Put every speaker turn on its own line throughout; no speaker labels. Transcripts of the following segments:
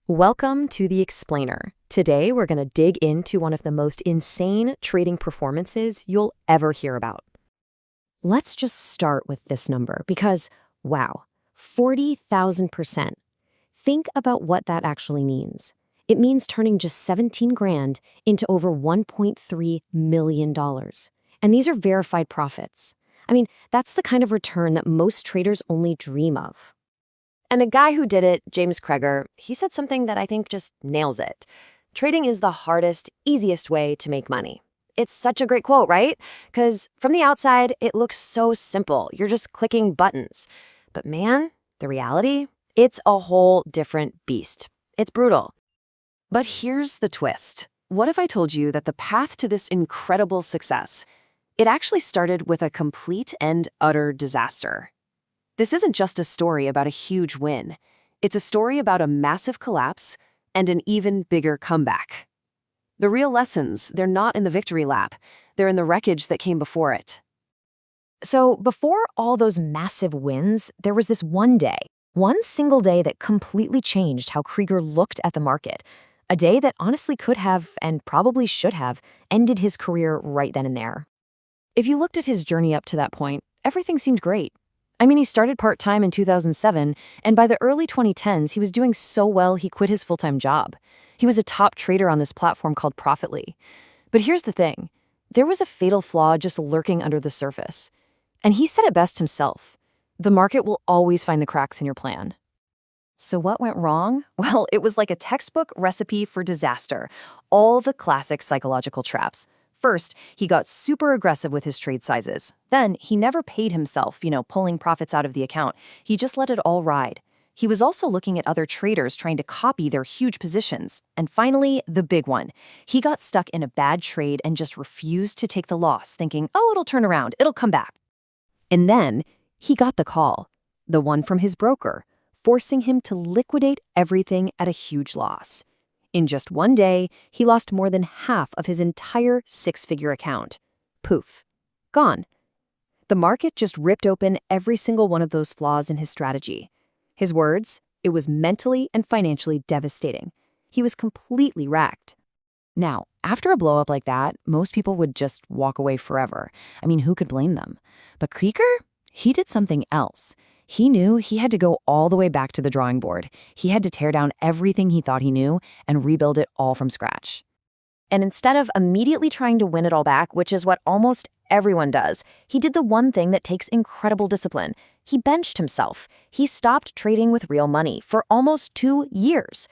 Welcome to The Explainer. Today, we're going to dig into one of the most insane trading performances you'll ever hear about. Let's just start with this number because, wow, 40,000%. Think about what that actually means. It means turning just 17 grand into over $1.3 million. And these are verified profits. I mean, that's the kind of return that most traders only dream of. And a guy who did it, James Krieger, he said something that I think just nails it. Trading is the hardest, easiest way to make money. It's such a great quote, right? Because from the outside, it looks so simple. You're just clicking buttons. But man, the reality? It's a whole different beast. It's brutal. But here's the twist. What if I told you that the path to this incredible success, it actually started with a complete and utter disaster? This isn't just a story about a huge win. It's a story about a massive collapse and an even bigger comeback. The real lessons, they're not in the victory lap. They're in the wreckage that came before it. So before all those massive wins, there was this one single day that completely changed how Krieger looked at the market. A day that honestly could have, and probably should have, ended his career right then and there. If you looked at his journey up to that point, everything seemed great. I mean, he started part-time in 2007, and by the early 2010s, he was doing so well he quit his full-time job. He was a top trader on this platform called Profitly. But here's the thing. There was a fatal flaw just lurking under the surface. And he said it best himself. The market will always find the cracks in your plan. So what went wrong? Well, it was like a textbook recipe for disaster. All the classic psychological traps. First, he got super aggressive with his trade sizes. Then, he never paid himself, pulling profits out of the account. He just let it all ride. He was also looking at other traders trying to copy their huge positions. And finally, the big one. He got stuck in a bad trade and just refused to take the loss, thinking, oh, it'll turn around, it'll come back. And then, he got the call, the one from his broker, forcing him to liquidate everything at a huge loss. In just one day, he lost more than half of his entire six-figure account. Poof. Gone. The market just ripped open every single one of those flaws in his strategy. His words, it was mentally and financially devastating. He was completely wrecked. Now, after a blow-up like that, most people would just walk away forever. I mean, who could blame them? But Krieger? He did something else. He knew he had to go all the way back to the drawing board. He had to tear down everything he thought he knew and rebuild it all from scratch. And instead of immediately trying to win it all back, which is what almost everyone does, he did the one thing that takes incredible discipline. He benched himself. He stopped trading with real money for almost 2 years.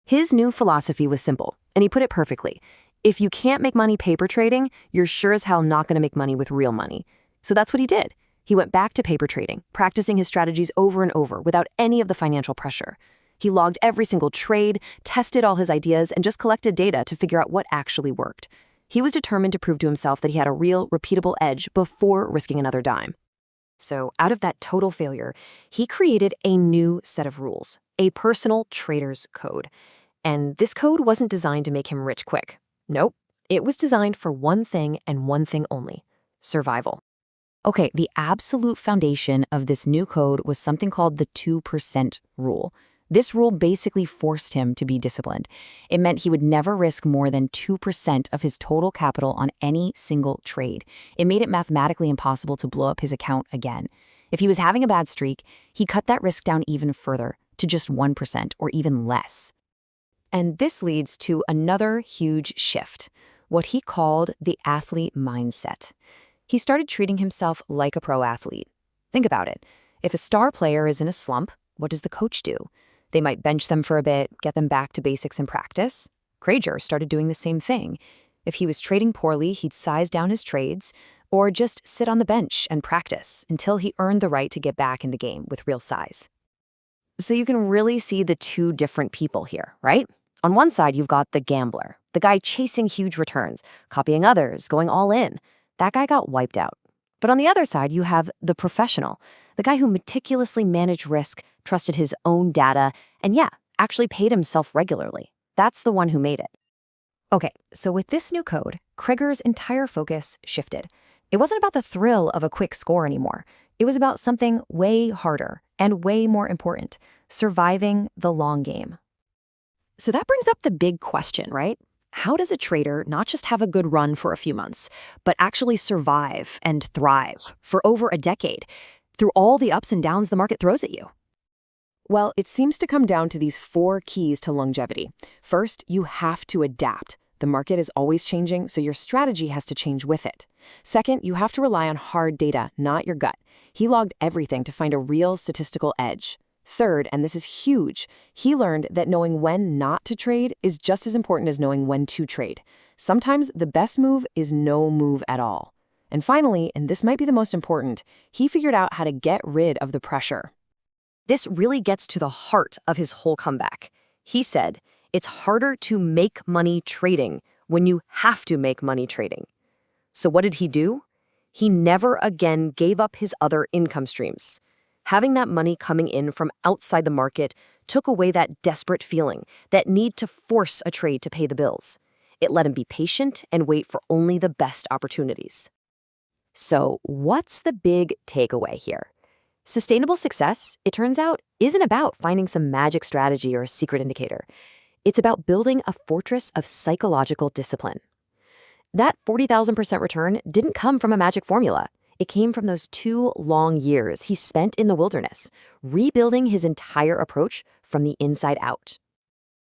His new philosophy was simple, and he put it perfectly. If you can't make money paper trading, you're sure as hell not going to make money with real money. So that's what he did. He went back to paper trading, practicing his strategies over and over without any of the financial pressure. He logged every single trade, tested all his ideas, and just collected data to figure out what actually worked. He was determined to prove to himself that he had a real, repeatable edge before risking another dime. So, out of that total failure, he created a new set of rules, a personal trader's code. And this code wasn't designed to make him rich quick. Nope, it was designed for one thing and one thing only: survival. Okay, the absolute foundation of this new code was something called the 2% rule. This rule basically forced him to be disciplined. It meant he would never risk more than 2% of his total capital on any single trade. It made it mathematically impossible to blow up his account again. If he was having a bad streak, he cut that risk down even further, to just 1% or even less. And this leads to another huge shift, what he called the athlete mindset. He started treating himself like a pro athlete. Think about it. If a star player is in a slump, what does the coach do? They might bench them for a bit, get them back to basics in practice. Krieger started doing the same thing. If he was trading poorly, he'd size down his trades, or just sit on the bench and practice until he earned the right to get back in the game with real size. So you can really see the two different people here, right? On one side, you've got the gambler, the guy chasing huge returns, copying others, going all in. That guy got wiped out. But on the other side, you have the professional, the guy who meticulously managed risk, trusted his own data, and actually paid himself regularly. That's the one who made it. Okay, so with this new code, Krieger's entire focus shifted. It wasn't about the thrill of a quick score anymore. It was about something way harder and way more important: surviving the long game. So that brings up the big question, right? How does a trader not just have a good run for a few months, but actually survive and thrive for over a decade through all the ups and downs the market throws at you? Well, it seems to come down to these 4 keys to longevity. First, you have to adapt. The market is always changing, so your strategy has to change with it. Second, you have to rely on hard data, not your gut. He logged everything to find a real statistical edge. Third, and this is huge, he learned that knowing when not to trade is just as important as knowing when to trade. Sometimes the best move is no move at all. And finally, and this might be the most important, he figured out how to get rid of the pressure. This really gets to the heart of his whole comeback. He said, it's harder to make money trading when you have to make money trading. So what did he do? He never again gave up his other income streams. Having that money coming in from outside the market took away that desperate feeling, that need to force a trade to pay the bills. It let him be patient and wait for only the best opportunities. So what's the big takeaway here? Sustainable success, it turns out, isn't about finding some magic strategy or a secret indicator. It's about building a fortress of psychological discipline. That 40,000% return didn't come from a magic formula. It came from those 2 long years he spent in the wilderness, rebuilding his entire approach from the inside out.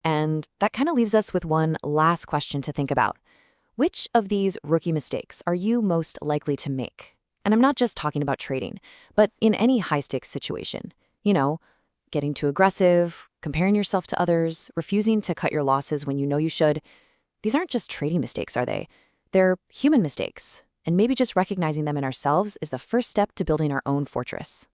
And that kind of leaves us with one last question to think about. Which of these rookie mistakes are you most likely to make? And I'm not just talking about trading, but in any high-stakes situation. You know, getting too aggressive, comparing yourself to others, refusing to cut your losses when you know you should. These aren't just trading mistakes, are they? They're human mistakes. And maybe just recognizing them in ourselves is the first step to building our own fortress.